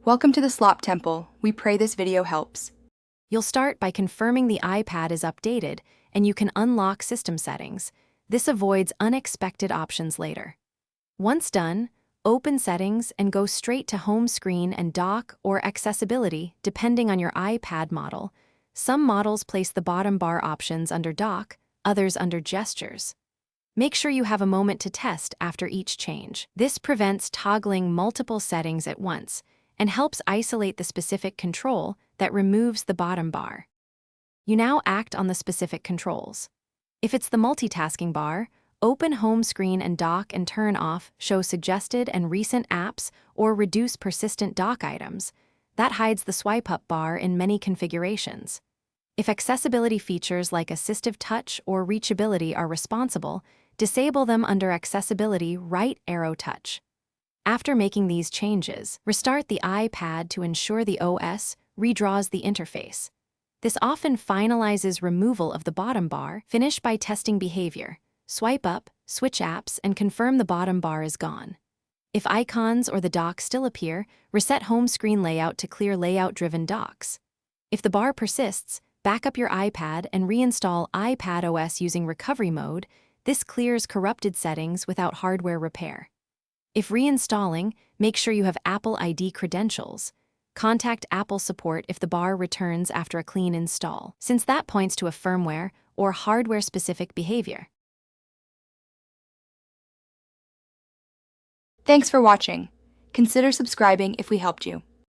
Welcome to the Slop Temple. We pray this video helps. You'll start by confirming the iPad is updated, and you can unlock system settings. This avoids unexpected options later. Once done, open Settings and go straight to Home Screen and Dock or Accessibility, depending on your iPad model. Some models place the bottom bar options under Dock, others under Gestures. Make sure you have a moment to test after each change. This prevents toggling multiple settings at once and helps isolate the specific control that removes the bottom bar. You now act on the specific controls. If it's the multitasking bar, open Home Screen and Dock and turn off Show Suggested and Recent Apps or Reduce Persistent Dock Items. That hides the swipe up bar in many configurations. If accessibility features like Assistive Touch or Reachability are responsible, disable them under Accessibility Right Arrow Touch. After making these changes, restart the iPad to ensure the OS redraws the interface. This often finalizes removal of the bottom bar. Finish by testing behavior. Swipe up, switch apps, and confirm the bottom bar is gone. If icons or the dock still appear, reset home screen layout to clear layout-driven docks. If the bar persists, back up your iPad and reinstall iPad OS using recovery mode. This clears corrupted settings without hardware repair. If reinstalling, make sure you have Apple ID credentials. Contact Apple support if the bar returns after a clean install, since that points to a firmware or hardware-specific behavior. Thanks for watching. Consider subscribing if we helped you.